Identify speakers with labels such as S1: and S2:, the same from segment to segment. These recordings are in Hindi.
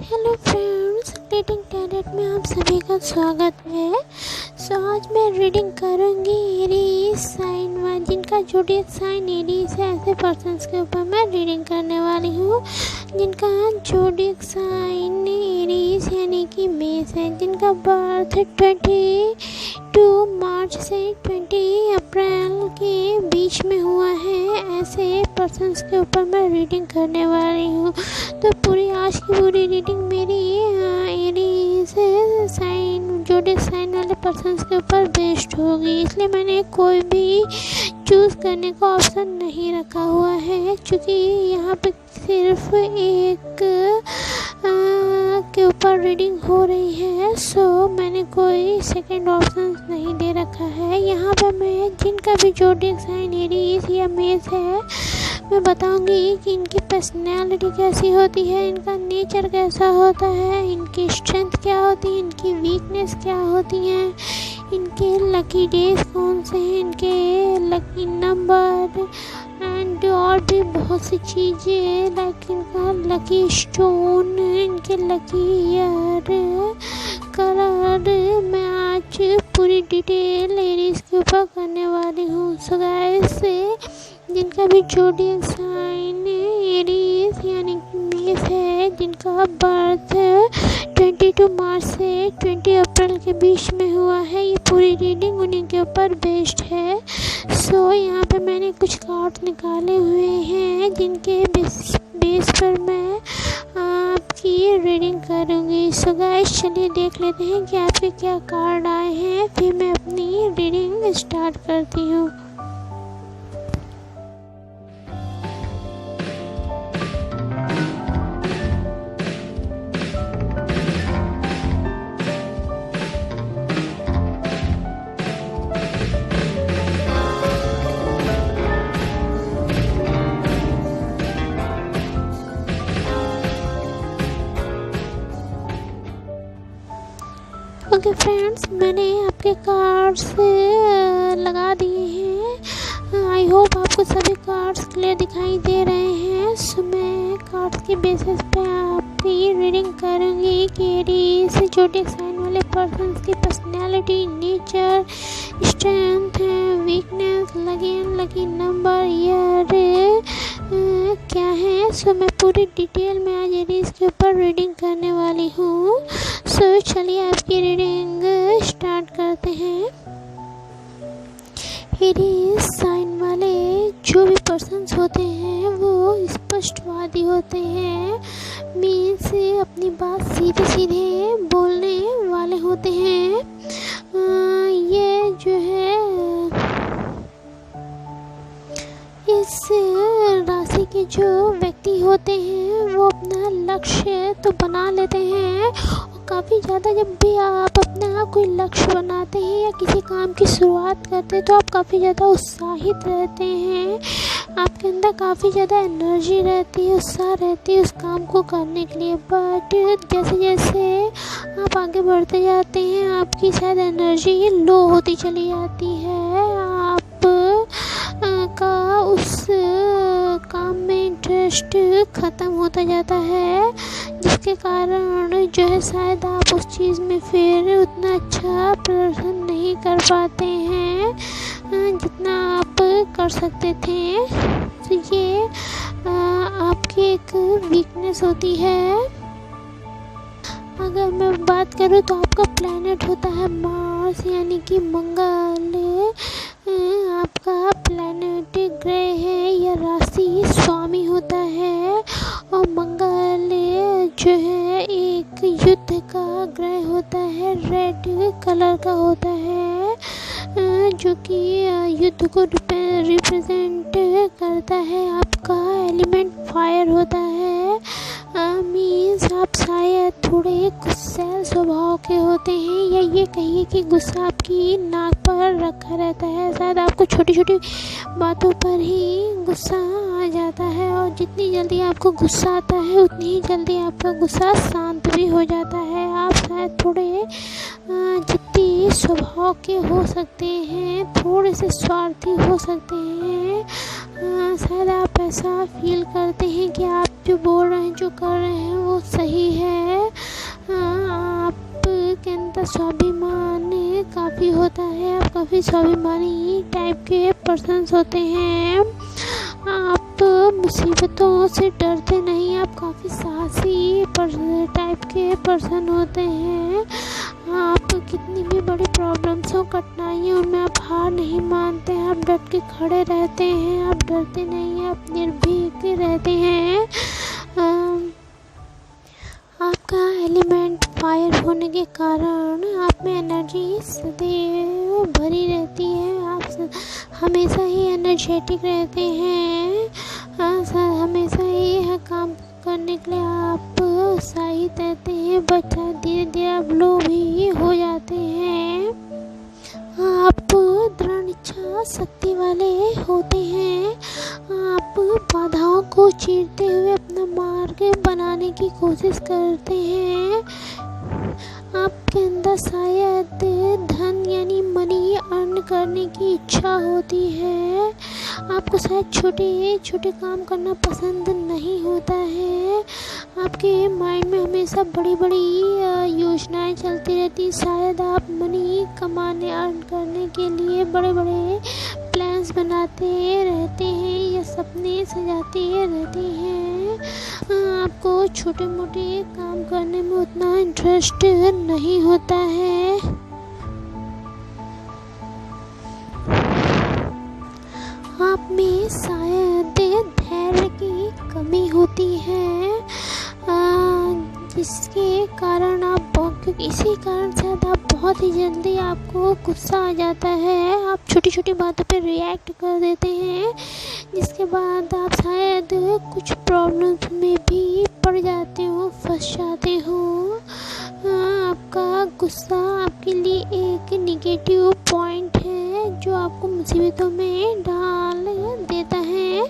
S1: हेलो फ्रेंड्स, रीडिंग टैलेंट में आप सभी का स्वागत है। आज मैं रीडिंग करूँगी एरीज साइन व जिनका ज़ोडिएक साइन एरीज है। ऐसे पर्सन्स के ऊपर मैं रीडिंग करने वाली हूँ जिनका ज़ोडिएक साइन एरीज यानी कि मेष है, जिनका बर्थ 22 मार्च से 20 अप्रैल के बीच में हुआ है। ऐसे पर्सन्स के ऊपर मैं रीडिंग करने वाली हूँ। तो आज की पूरी रीडिंग मेरी एरीज साइन ज़ोडिएक साइन वाले पर्सन्स के ऊपर बेस्ड होगी, इसलिए मैंने कोई भी चूज़ करने का ऑप्शन नहीं रखा हुआ है, क्योंकि यहाँ पे सिर्फ एक के ऊपर रीडिंग हो रही है। सो मैंने कोई सेकंड ऑप्शन नहीं दे रखा है। यहाँ पे मैं जिनका भी ज़ोडिएक साइन एरीज या मेष है मैं बताऊंगी कि इनकी पर्सनैलिटी कैसी होती है, इनका नेचर कैसा होता है, इनकी स्ट्रेंथ क्या होती है, इनकी वीकनेस क्या होती हैं, इनके लकी डेज कौन से हैं, इनके लकी नंबर एंड और भी बहुत सी चीज़ें, लाइक इनका लकी स्टोन, इनके लकी ईयर कलर। मैं आज पूरी डिटेल एरीज के ऊपर करने वाली हूँ। सो गाइस, जिनका भी ज़ोडिएक साइन एरीज यानी कि मेष है, जिनका बर्थ 22 मार्च से 20 अप्रैल के बीच में हुआ है, ये पूरी रीडिंग उन्हीं के ऊपर बेस्ड है। सो यहाँ पे मैंने कुछ कार्ड निकाले हुए हैं जिनके बेस पर मैं आपकी रीडिंग करूँगी। सो गाइस, चलिए देख लेते हैं कि आपके क्या कार्ड आए हैं, फिर मैं अपनी रीडिंग स्टार्ट करती हूँ। ओके फ्रेंड्स, मैंने आपके कार्ड्स लगा दिए हैं। आई होप आपको सभी कार्ड्स क्लियर दिखाई दे रहे हैं। सो मैं कार्ड्स के बेसिस पे आपकी रीडिंग करूँगी कि एरीज ज़ोडिएक साइन वाले पर्सन्स की personality, nature, strength, weakness, lucky number, year क्या है। सो मैं पूरी डिटेल में आज एरीज के ऊपर रीडिंग करने वाली हूँ। सो चलिए आपकी रीडिंग स्टार्ट करते हैं। एरीज साइन वाले जो भी पर्सन्स होते हैं वो स्पष्टवादी होते हैं, मीन्स अपनी बात सीधे सीधे बोलने वाले होते हैं। ये जो है इस राशि के जो व्यक्ति होते हैं वो अपना लक्ष्य तो बना लेते हैं, और काफ़ी ज़्यादा जब भी आप अपना कोई लक्ष्य बनाते हैं या किसी काम की शुरुआत करते हैं तो आप काफ़ी ज़्यादा उत्साहित रहते हैं, आपके अंदर काफ़ी ज़्यादा एनर्जी रहती है, उत्साह रहती है उस काम को करने के लिए। बट जैसे जैसे आप आगे बढ़ते जाते हैं आपकी शायद एनर्जी लो होती चली जाती है, आप का उस काम में इंटरेस्ट ख़त्म होता जाता है, जिसके कारण जो है शायद आप उस चीज़ में फिर उतना अच्छा प्रदर्शन नहीं कर पाते हैं जितना आप कर सकते थे। तो ये आपकी एक वीकनेस होती है। अगर मैं बात करूँ तो आपका प्लैनेट होता है मार्स यानी कि मंगल। आपका प्लैनेट ग्रह है या राशि स्वामी होता है, और मंगल जो है एक युद्ध का ग्रह होता है, रेड कलर का होता है, जो कि युद्ध को रिप्रेजेंट करता है। आपका एलिमेंट फायर होता है, मीन्स आप शायद थोड़े गुस्सैल स्वभाव के होते हैं, या ये कहिए कि गुस्सा आपकी नाक पर रखा रहता है। शायद आपको छोटी छोटी बातों पर ही गुस्सा आ जाता है, और जितनी जल्दी आपको गुस्सा आता है उतनी ही जल्दी आपका गुस्सा शांत भी हो जाता है। आप शायद थोड़े जिद्दी स्वभाव के हो सकते हैं, थोड़े से स्वार्थी हो सकते हैं। शायद आप ऐसा फील करते हैं कि आप जो बोल रहे हैं, जो कर रहे हैं वो सही है, स्वाभिमान काफ़ी होता है। आप काफ़ी स्वाभिमानी टाइप के पर्सन्स होते हैं। आप मुसीबतों से डरते नहीं, आप काफ़ी साहसी टाइप के पर्सन होते हैं। आप कितनी भी बड़ी प्रॉब्लम्स हो, कठिनाइयों में आप हार नहीं मानते हैं, आप डट के खड़े रहते हैं, आप डरते नहीं हैं, आप निर्भीक रहते हैं। आपका एलिमेंट फायर होने के कारण आप में एनर्जी सदैव भरी रहती है। आप हमेशा ही एनर्जेटिक रहते हैं। हमेशा ही काम करने के लिए आप उत्साहित रहते हैं। बच्चा धीरे धीरे आप लो भी हो जाते हैं। आप दृढ़ इच्छा शक्ति वाले होते हैं। आप बाधाओं को चीरते हुए अपना मार्ग बनाने की कोशिश करते हैं। आपके अंदर शायद धन यानी मनी अर्न करने की इच्छा होती है। आपको शायद छोटे छोटे काम करना पसंद नहीं होता है। आपके माइंड में हमेशा बड़ी बड़ी योजनाएं चलती रहती। शायद आप मनी कमाने अर्न करने के लिए बड़े बड़े प्लान्स बनाते रहते हैं या सपने सजाते रहते हैं। आपको छोटे मोटे काम करने में उतना इंटरेस्ट नहीं होता है। आप में शायद धैर्य की कमी होती है, जिसके कारण क्योंकि इसी कारण शायद आप बहुत ही जल्दी आपको गुस्सा आ जाता है। आप छोटी छोटी बातों पे रिएक्ट कर देते हैं, जिसके बाद आप शायद कुछ प्रॉब्लम्स में भी पड़ जाते हो, फंस जाते हो। आपका गुस्सा आपके लिए एक निगेटिव पॉइंट है जो आपको मुसीबतों में डाल देता है।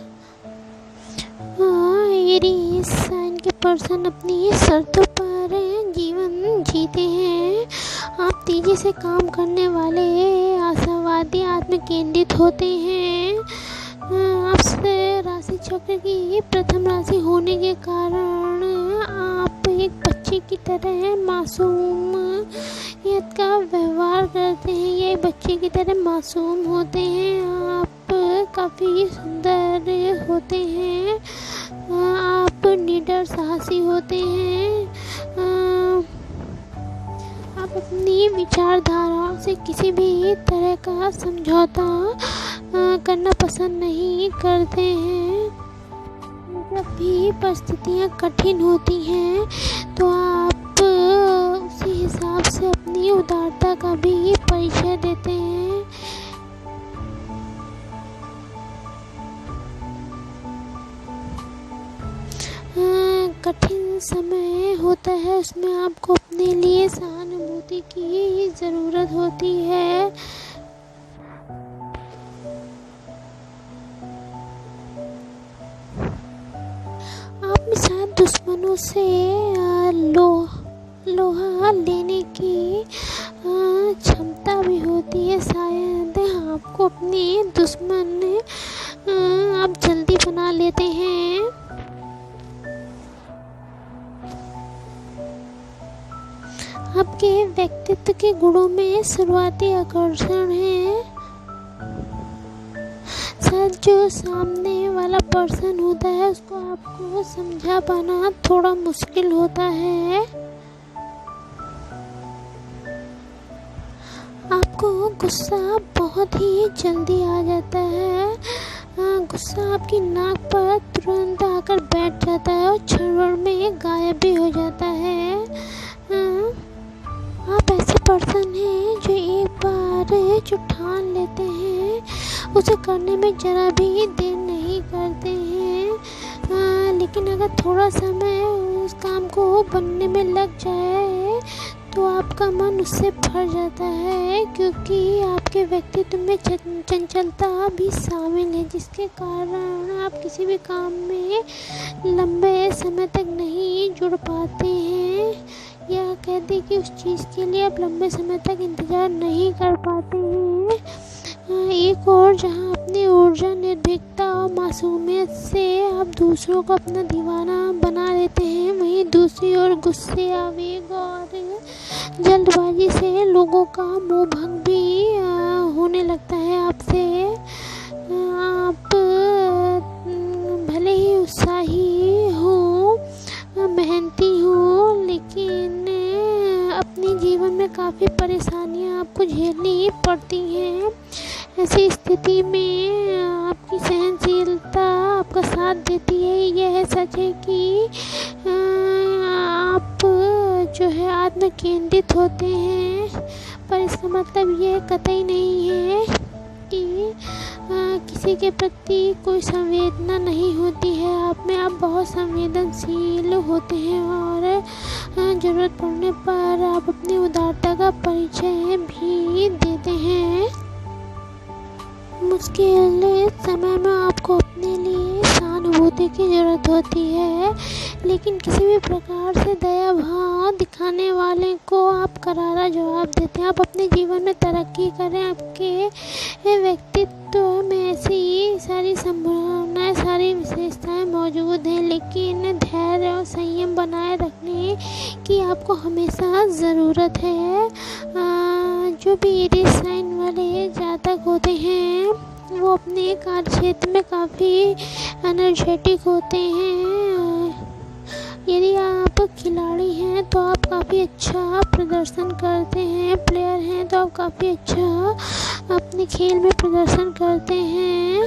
S1: एरीज साइन के पर्सन अपनी शर्तों पर जीवन जीते हैं। आप तेजी से काम करने वाले, आशावादी, आत्मकेंद्रित होते हैं। आप राशि चक्र की प्रथम राशि होने के कारण आप एक बच्चे की तरह मासूमियत का व्यवहार करते हैं। ये बच्चे की तरह मासूम होते हैं। आप काफ़ी सुंदर होते हैं। आप निडर साहसी होते हैं। आप अपनी विचारधाराओं से किसी भी तरह का समझौता करना पसंद नहीं करते हैं। जब भी परिस्थितियाँ कठिन होती हैं तो आप उसी हिसाब से अपनी उदारता का भी परिचय देते हैं। कठिन समय होता है, उसमें आपको अपने लिए सहानुभूति की ज़रूरत होती है। आप में शायद दुश्मनों से लोहा लेने की क्षमता भी होती है। शायद आपको अपने दुश्मन आप जल्दी बना लेते हैं। आपके व्यक्तित्व के गुणों में शुरुआती आकर्षण है। शायद जो सामने वाला पर्सन होता है उसको आपको समझा पाना थोड़ा मुश्किल होता है। आपको गुस्सा बहुत ही जल्दी आ जाता है। गुस्सा आपकी नाक पर तुरंत आकर बैठ जाता है और क्षण भर में गायब भी हो जाता है। आप ऐसे पर्सन हैं जो एक बार जो ठान लेते हैं उसे करने में ज़रा भी देर नहीं करते हैं। लेकिन अगर थोड़ा समय उस काम को बनने में लग जाए तो आपका मन उससे भर जाता है, क्योंकि आपके व्यक्तित्व में चंचलता भी शामिल है, जिसके कारण आप किसी भी काम में लंबे समय तक नहीं जुड़ पाते हैं, या कहते कि उस चीज़ के लिए आप लंबे समय तक इंतज़ार नहीं कर पाते हैं। एक और जहाँ अपनी ऊर्जा, निर्भीकता और मासूमियत से आप दूसरों को अपना दीवाना बना लेते हैं, वहीं दूसरी ओर गुस्से, आवेग और जल्दबाजी से लोगों का मोह भंग भी होने लगता है आपसे। आप भले ही उत्साही हो, मेहनती हो, लेकिन अपने जीवन में काफ़ी परेशानियां आपको झेलनी पड़ती हैं। ऐसी स्थिति में आपकी सहनशीलता आपका साथ देती है। यह सच है कि आप जो है आत्म केंद्रित होते हैं, पर इसका मतलब यह कतई नहीं है कि किसी के प्रति कोई संवेदना नहीं होती है। आप बहुत संवेदनशील होते हैं और ज़रूरत पड़ने पर आप अपनी उदारता का परिचय भी देते हैं। मुश्किल समय में आपको अपने लिए सहानुभूति की ज़रूरत होती है, लेकिन किसी भी प्रकार से दया भाव दिखाने वाले को आप करारा जवाब देते हैं। आप अपने जीवन में तरक्की करें, आपके व्यक्तित्व में ऐसी सारी संभावनाएं, सारी विशेषताएं मौजूद हैं, लेकिन धैर्य और संयम बनाए रखने की आपको हमेशा ज़रूरत है। जो भी एरीज साइन वाले जातक होते हैं वो अपने कार्य क्षेत्र में काफ़ी एनर्जेटिक होते हैं। यदि आप खिलाड़ी हैं तो आप काफ़ी अच्छा प्रदर्शन करते हैं, प्लेयर हैं तो आप काफ़ी अच्छा अपने खेल में प्रदर्शन करते हैं।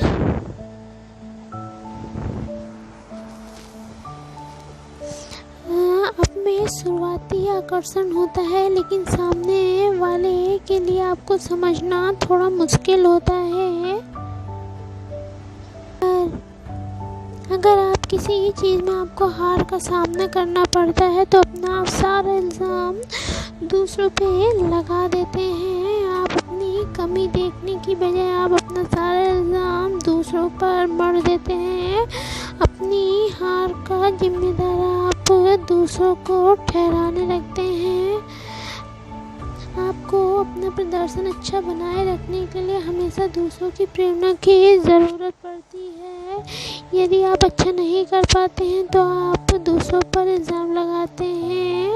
S1: आप में शुरुआती आकर्षण होता है, लेकिन सामने वाले के लिए आपको समझना थोड़ा मुश्किल होता है। अगर आप किसी चीज़ में आपको हार का सामना करना पड़ता है तो अपना सारा इल्ज़ाम दूसरों पे लगा देते हैं। आप अपनी कमी देखने की बजाय आप अपना सारा इल्ज़ाम दूसरों पर मढ़ देते हैं। अपनी हार का जिम्मेदार आप दूसरों को ठहराने लगते हैं। आपको अपना प्रदर्शन अच्छा बनाए रखने के लिए हमेशा दूसरों की प्रेरणा की ज़रूरत पड़ती है। यदि आप अच्छा नहीं कर पाते हैं तो आप दूसरों पर इल्ज़ाम लगाते हैं।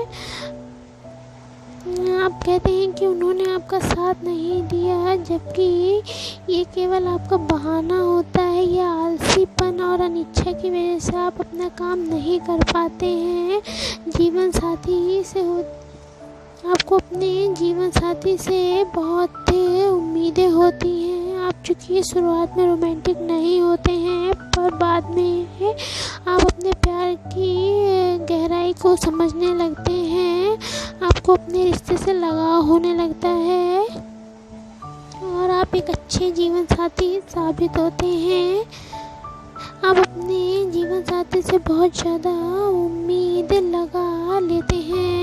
S1: आप कहते हैं कि उन्होंने आपका साथ नहीं दिया, जबकि ये केवल आपका बहाना होता है। या आलसीपन और अनिच्छा की वजह से आप अपना काम नहीं कर पाते हैं। जीवन साथी से आपको अपने जीवन साथी से बहुत उम्मीदें होती हैं। आप चूँकि शुरुआत में रोमांटिक नहीं होते हैं, पर बाद में आप अपने प्यार की गहराई को समझने लगते हैं। आपको अपने रिश्ते से लगाव होने लगता है और आप एक अच्छे जीवन साथी साबित होते हैं। आप अपने जीवन साथी से बहुत ज़्यादा उम्मीद लगा लेते हैं।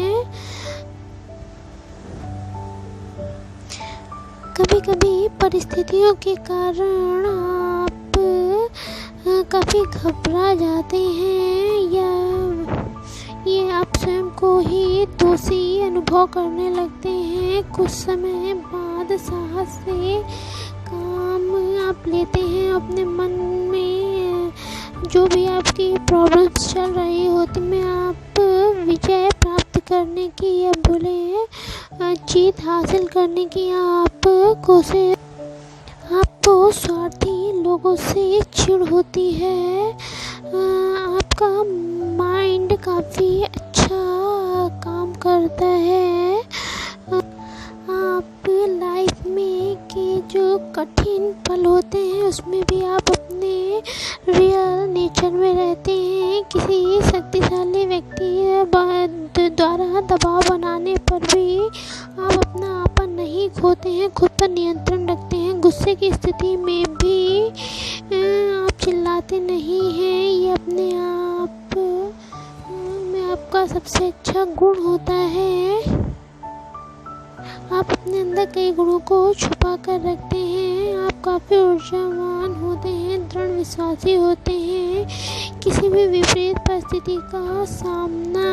S1: कभी कभी परिस्थितियों के कारण आप काफ़ी घबरा जाते हैं या ये आप स्वयं को ही दोषी अनुभव करने लगते हैं। कुछ समय बाद साहस से काम आप लेते हैं। अपने मन में जो भी आपकी प्रॉब्लम्स चल रही होती में आप विजय प्राप्त करने की या बोले जीत हासिल करने की आप कोशिश। आपको स्वार्थी लोगों से चिढ़ होती है। आपका माइंड काफ़ी अच्छा काम करता है। आप लाइफ में के जो कठिन पल होते हैं उसमें भी आप अपने रियल नेचर में रहते हैं। किसी शक्तिशाली व्यक्ति द्वारा दबाव बनाने पर भी आप अपना आपन नहीं खोते हैं, खुद पर नियंत्रण रखते हैं। गुस्से की स्थिति में भी आप चिल्लाते नहीं हैं। ये अपने आप में आपका सबसे अच्छा गुण होता है। आप अपने अंदर कई गुणों को छुपा कर रखते हैं। आप काफ़ी ऊर्जावान होते हैं, दृढ़ विश्वासी होते हैं। किसी भी विपरीत परिस्थिति का सामना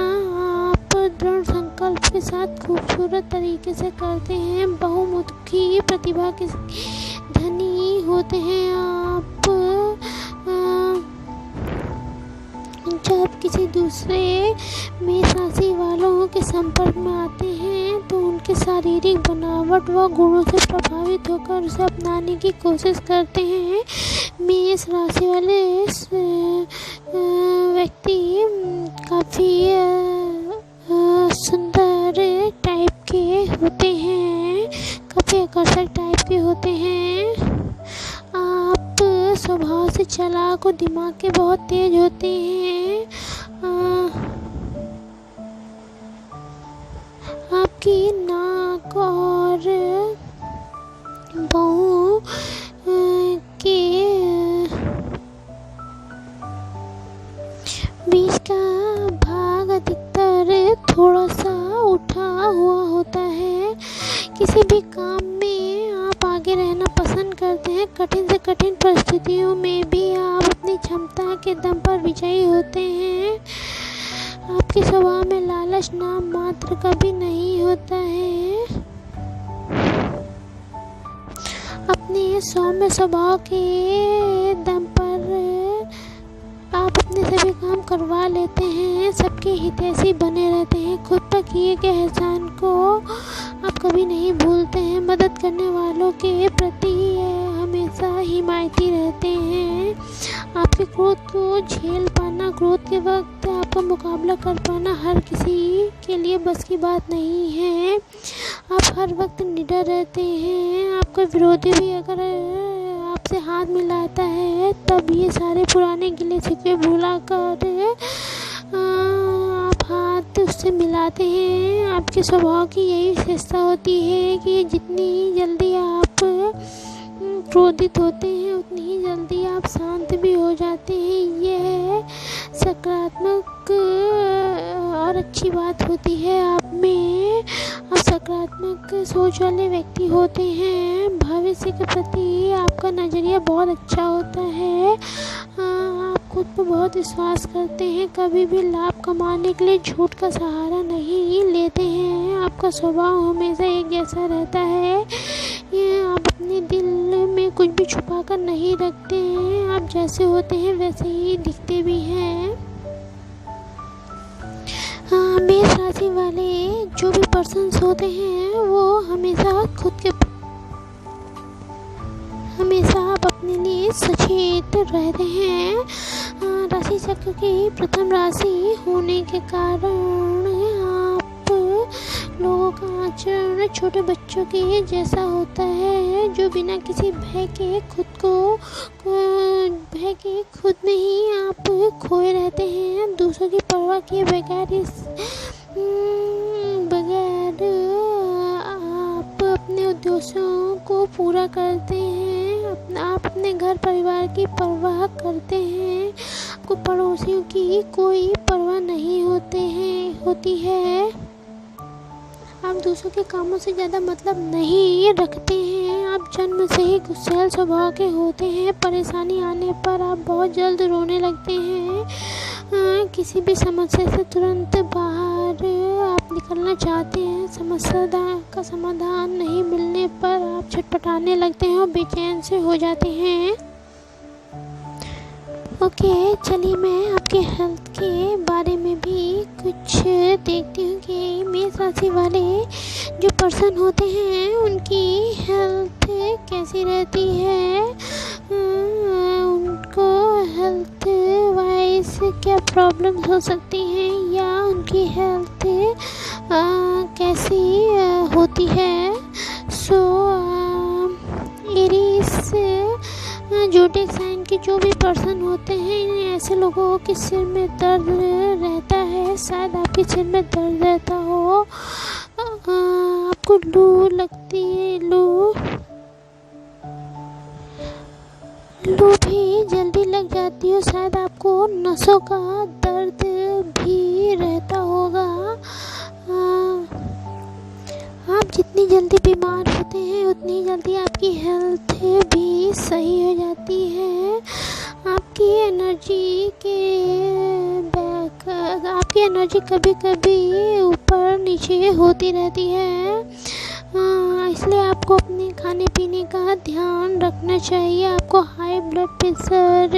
S1: आप दृढ़ संकल्प के साथ खूबसूरत तरीके से करते हैं। बहुमुखी प्रतिभा के होते हैं। आप जब किसी दूसरे मेष राशि वालों के संपर्क में आते हैं तो उनके शारीरिक बनावट व गुणों से प्रभावित होकर उसे अपनाने की कोशिश करते हैं। मेष राशि वाले व्यक्ति काफ़ी सुंदर टाइप के होते हैं, काफ़ी आकर्षक टाइप के होते हैं। आप स्वभाव से चालाक और दिमाग के बहुत तेज होते हैं। आपकी नाक और बाहों के बीच का भाग अधिकतर थोड़ा सा उठा हुआ होता है। किसी भी काम में आप आगे रहना पसंद करते हैं। कठिन से कठिन परिस्थितियों में भी आप अपनी क्षमता के दम पर विजयी होते हैं। आपके स्वभाव में लालच नाम मात्र का भी नहीं होता है। अपने सौम्य स्वभाव के दम पर आप अपने सभी काम करवा लेते हैं। सबके हितैषी बने रहते हैं। खुद पर किए गए एहसान को आप कभी नहीं भूलते हैं। मदद करने वालों के प्रति हमेशा हिमायती रहते हैं। आपके क्रोध को झेल पाना, क्रोध के वक्त आपका मुकाबला कर पाना हर किसी के लिए बस की बात नहीं है। आप हर वक्त निडर रहते हैं। आपका विरोधी भी अगर आपसे हाथ मिलाता है तब ये सारे पुराने गिले शिकवे भुला कर आप हाथ उससे मिलाते हैं। आपके स्वभाव की यही विशेषता होती है कि जितनी जल्दी आप क्रोधित होते हैं उतनी ही जल्दी आप शांत भी हो जाते हैं। यह सकारात्मक और अच्छी बात होती है आप में। आप सकारात्मक सोच वाले व्यक्ति होते हैं। भविष्य के प्रति आपका नज़रिया बहुत अच्छा होता है। आप खुद पर बहुत विश्वास करते हैं। कभी भी लाभ कमाने के लिए झूठ का सहारा नहीं लेते हैं। आपका स्वभाव हमेशा एक जैसा रहता है। ये आप अपने दिल में कुछ भी छुपा कर नहीं रखते हैं। आप जैसे होते हैं वैसे ही दिखते भी हैं। मेष राशि वाले जो भी पर्सन्स होते हैं वो हमेशा आप अपने लिए सचेत रहते हैं। राशि चक्र की प्रथम राशि होने के कारण आप लोगों का आचरण छोटे बच्चों के जैसा होता है, जो बिना किसी भय के खुद में ही आप खोए रहते हैं। दूसरों की परवाह किए बगैर आप अपने उद्देश्यों को पूरा करते हैं। आप अपने घर परिवार की परवाह करते हैं। आपको पड़ोसियों की कोई परवाह नहीं होती है। आप दूसरों के कामों से ज़्यादा मतलब नहीं रखते हैं। आप जन्म से ही गुस्सैल स्वभाव के होते हैं। परेशानी आने पर आप बहुत जल्द रोने लगते हैं। किसी भी समस्या से तुरंत बाहर आप निकलना चाहते हैं। समस्या का समाधान नहीं मिलने पर आप छटपटाने लगते हैं और बेचैन से हो जाते हैं। ओके, चलिए मैं आपके हेल्थ के बारे में भी कुछ देखती हूँ कि मेष राशि वाले जो पर्सन होते हैं उनकी हेल्थ कैसी रहती है। उनको हेल्थ वाइज क्या प्रॉब्लम्स हो सकती हैं या उनकी हेल्थ कैसी होती है। सो एरीज ज़ोडिएक साइन के जो भी पर्सन होते हैं ऐसे लोगों के सिर में दर्द रहता है। शायद आपके सिर में दर्द रहता हो। आपको लू लगती है। लू भी जल्दी लग जाती हो। शायद आपको नसों का दर्द भी रहता होगा। आप जितनी जल्दी बीमार होते हैं उतनी जल्दी आपकी हेल्थ भी सही हो जाती है। आपकी एनर्जी कभी कभी ऊपर नीचे होती रहती है। इसलिए आपको अपने खाने पीने का ध्यान रखना चाहिए। आपको हाई ब्लड प्रेशर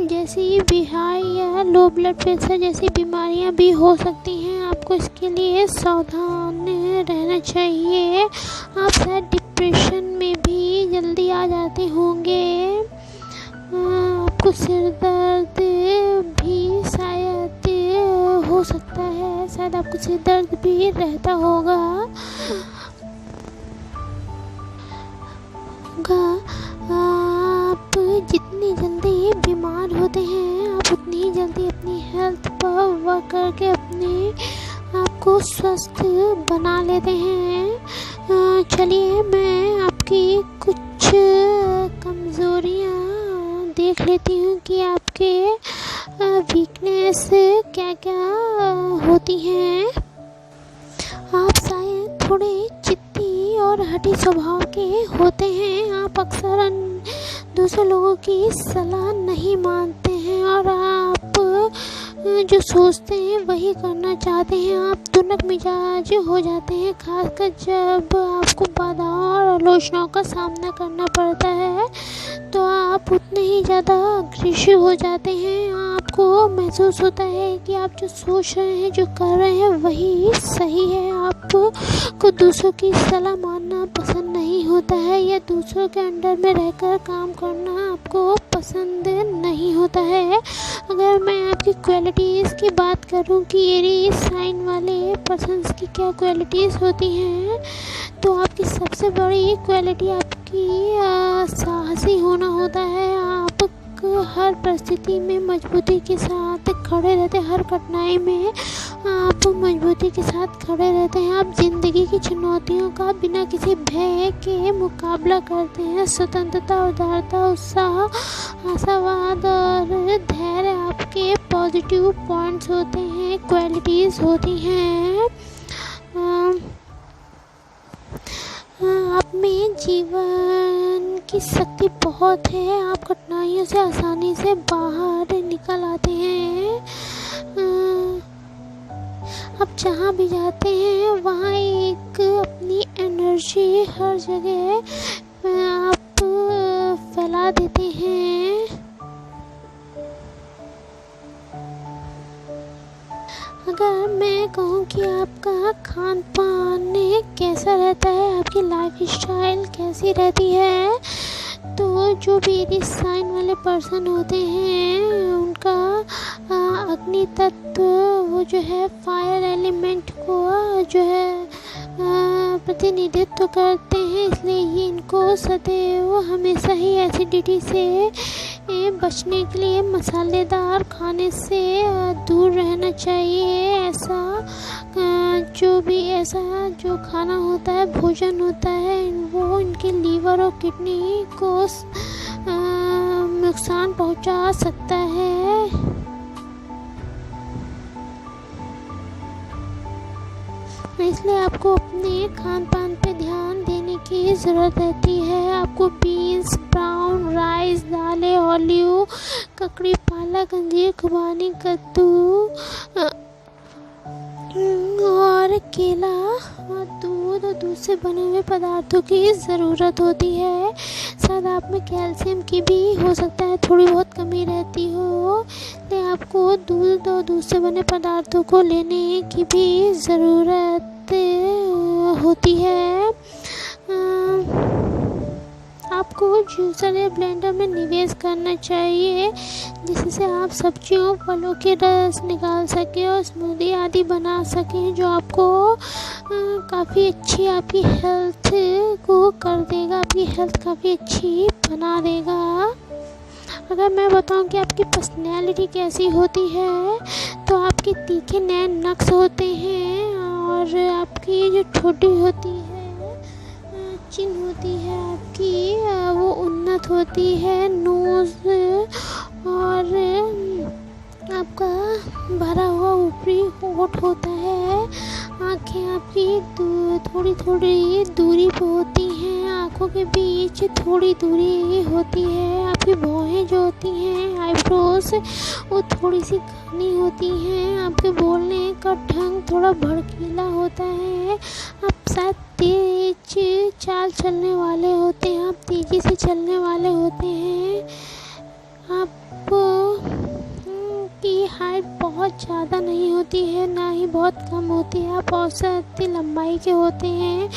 S1: जैसी भी हाई या लो ब्लड प्रेशर जैसी बीमारियां भी हो सकती हैं। आपको इसके लिए सावधान रहना चाहिए। आप शायद डिप्रेशन में भी जल्दी आ जाते होंगे। आपको सिर दर्द भी शायद हो सकता है, शायद आपको सिर दर्द भी रहता होगा। आप जितनी जल्दी बीमार होते हैं आप उतनी जल्दी अपनी हेल्थ पर वर्क करके अपने आप को स्वस्थ बना लेते हैं। चलिए मैं आपकी कुछ कमज़ोरियाँ देख लेती हूँ कि आपके वीकनेस क्या क्या होती हैं। आप शायद थोड़े जिद्दी और हठी स्वभाव के होते हैं। आप अक्सर दूसरे लोगों की सलाह नहीं मानते हैं और आप जो सोचते हैं वही करना चाहते हैं। आप तुनक मिजाज हो जाते हैं, खासकर जब आपको बाधाओं और आलोचनाओं का सामना करना पड़ता है तो आप उतने ही ज़्यादा अग्रेसिव हो जाते हैं। आपको महसूस होता है कि आप जो सोच रहे हैं, जो कर रहे हैं वही सही है। आपको दूसरों की सलाह मानना पसंद नहीं होता है या दूसरों के अंडर में रहकर काम करना आपको पसंद नहीं होता है। अगर मैं आपकी क्वालिटीज़ की बात करूं कि एरीज साइन वाले पर्सन्स की क्या क्वालिटीज़ होती हैं, तो आपकी सबसे बड़ी क्वालिटी आपकी साहसी होना होता है। आप हर परिस्थिति में मजबूती के साथ खड़े रहते हैं, हर कठिनाई में आप मजबूती के साथ खड़े रहते हैं। आप ज़िंदगी की चुनौतियों का बिना किसी भय के मुकाबला करते हैं। स्वतंत्रता, उदारता, उत्साह, आशावाद और धैर्य आपके पॉजिटिव पॉइंट्स होते हैं, क्वालिटीज़ होती हैं। आप में जीवन की शक्ति बहुत है। आप कठिनाइयों से आसानी से बाहर निकल आते हैं। आप जहाँ भी जाते हैं वहाँ एक अपनी एनर्जी हर जगह आप फैला देते हैं। अगर मैं कहूँ कि आपका खान पान कैसा रहता है, आपकी लाइफ स्टाइल कैसी रहती है, तो जो भी एरीज साइन वाले पर्सन होते हैं उनका अग्नि तत्व वो जो है फायर एलिमेंट को जो है प्रतिनिधित्व करते हैं। इसलिए ये इनको सदैव हमेशा ही एसिडिटी से बचने के लिए मसालेदार खाने से दूर रहना चाहिए। ऐसा जो खाना होता है, भोजन होता है, वो इनके लीवर और किडनी को नुकसान पहुंचा सकता है। इसलिए आपको अपने खान पान पे ध्यान देने की ज़रूरत रहती है। आपको बीन्स, ब्राउन राइस, दालें, ऑलिव, ककड़ी, पालक, अंजीर, खुबानी, कद्दू और केला और दूध से बने हुए पदार्थों की ज़रूरत होती है। शायद आप में कैल्शियम की भी हो सकता है थोड़ी बहुत कमी रहती हो, इसलिए आपको दूध से बने पदार्थों को लेने की भी ज़रूरत होती है। आपको जूसर या ब्लेंडर में निवेश करना चाहिए जिससे आप सब्जियों, फलों के रस निकाल सकें और स्मूदी आदि बना सकें, जो आपको काफ़ी अच्छी आपकी हेल्थ को कर देगा, आपकी हेल्थ काफ़ी अच्छी बना देगा। अगर मैं बताऊं कि आपकी पर्सनैलिटी कैसी होती है, तो आपके तीखे नए नक्श होते हैं और आपकी जो छोटी होती है चिन होती है आपकी वो उन्नत होती है। नोज़ और आपका भरा हुआ ऊपरी होठ होता है। आँखें आपकी थोड़ी थोड़ी दूरी पे होती हैं, आँखों के बीच थोड़ी दूरी होती है। आपकी भौहें जो होती हैं, आईब्रोज, वो थोड़ी सी घनी होती हैं। आपके बोलने का ढंग थोड़ा भड़कीला होता है। आप शायद तेज चाल चलने वाले होते हैं, आप तेज़ी से चलने वाले होते हैं। आप की हाइट बहुत ज़्यादा नहीं होती है, ना ही बहुत कम होती है। आप औसत लंबाई के होते हैं।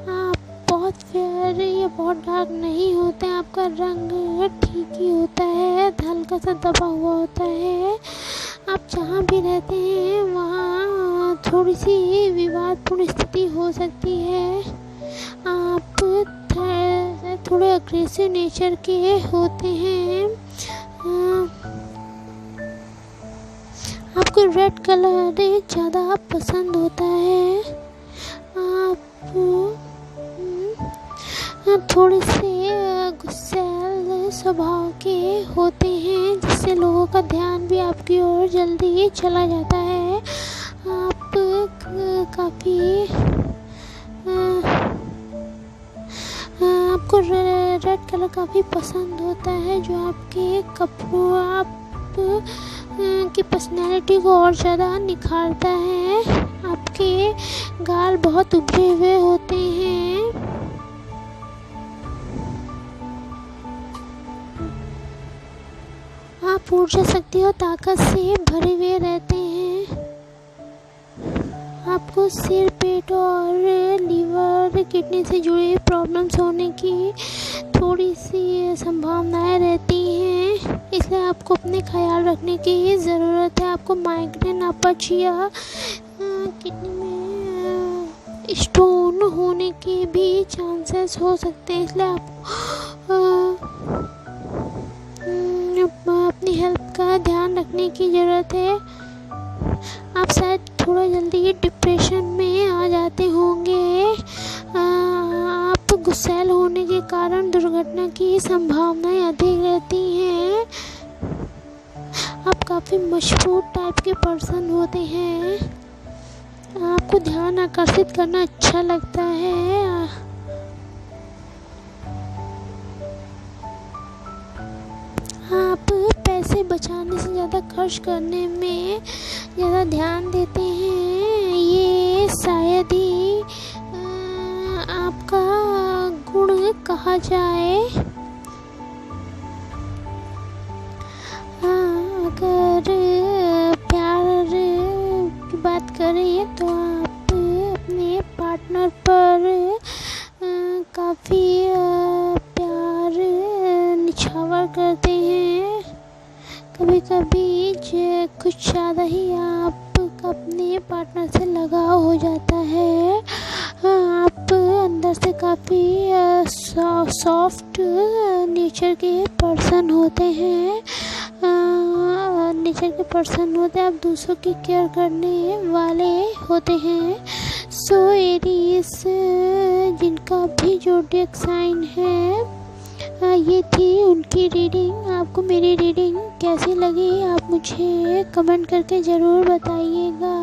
S1: आप बहुत फेयर या बहुत डार्क नहीं होते हैं। आपका रंग ठीक ही होता है, हल्का सा दबा हुआ होता है। आप जहाँ भी रहते हैं वहाँ थोड़ी सी विवादपूर्ण स्थिति हो सकती है। आप थोड़े अग्रेसिव नेचर के होते हैं। आपको रेड कलर ज़्यादा पसंद होता है। आप थोड़े से गुस्सैल स्वभाव के होते हैं, जिससे लोगों का ध्यान भी आपकी ओर जल्दी चला जाता है। आप काफ़ी आपको रेड कलर काफ़ी पसंद होता है, जो आपके कपड़ों की पर्सनैलिटी को और ज़्यादा निखारता है। आपके गाल बहुत उभरे हुए होते हैं। आप ऊर्जा शक्ति और ताकत से भरे हुए रहते हैं। आपको सिर, पेट और लीवर, किडनी से जुड़ी प्रॉब्लम्स होने की थोड़ी सी संभावनाएं रहती हैं, इसलिए आपको अपने ख्याल रखने की ज़रूरत है। आपको माइग्रेन, अपच या किडनी में स्टोन होने के भी चांसेस हो सकते हैं, इसलिए आपको अपनी हेल्थ का ध्यान रखने की ज़रूरत है। आप शायद थोड़ा जल्दी डिप्रेशन में आ जाते होंगे। आप गुस्सैल होने के कारण दुर्घटना की संभावनाएं अधिक रहती हैं। आप काफ़ी मशहूर टाइप के पर्सन होते हैं। आपको ध्यान आकर्षित करना अच्छा लगता है। आप पैसे बचाने से ज़्यादा खर्च करने में ज़्यादा ध्यान देते हैं। ये शायद ही आपका गुण कहा जाए। अगर प्यार की बात करें तो आप अपने पार्टनर पर काफ़ी प्यार निछावर करते हैं। कभी कभी कुछ ज़्यादा ही आप अपने पार्टनर से लगाव हो जाता है। आप अंदर से काफ़ी सॉफ्ट नेचर के पर्सन होते हैं। आप दूसरों की केयर करने वाले होते हैं। सो एरीज जिनका भी ज़ोडिएक साइन है, ये थी उनकी रीडिंग। आपको मेरी रीडिंग कैसी लगी आप मुझे कमेंट करके ज़रूर बताइएगा।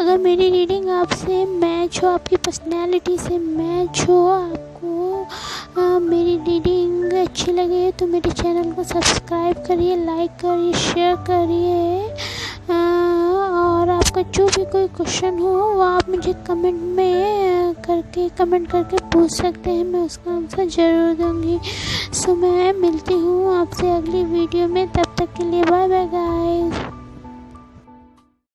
S1: अगर मेरी रीडिंग आपसे मैच हो, आपकी पर्सनैलिटी से मैच हो, आपको मेरी रीडिंग अच्छी लगे तो मेरे चैनल को सब्सक्राइब करिए, लाइक करिए, शेयर करिए। और आपका जो भी कोई क्वेश्चन हो वो आप मुझे कमेंट करके पूछ सकते हैं, मैं उसका आंसर ज़रूर दूँगी। सो मैं मिलती हूँ आपसे अगली वीडियो में, तब तक के लिए बाय बाय गाइस।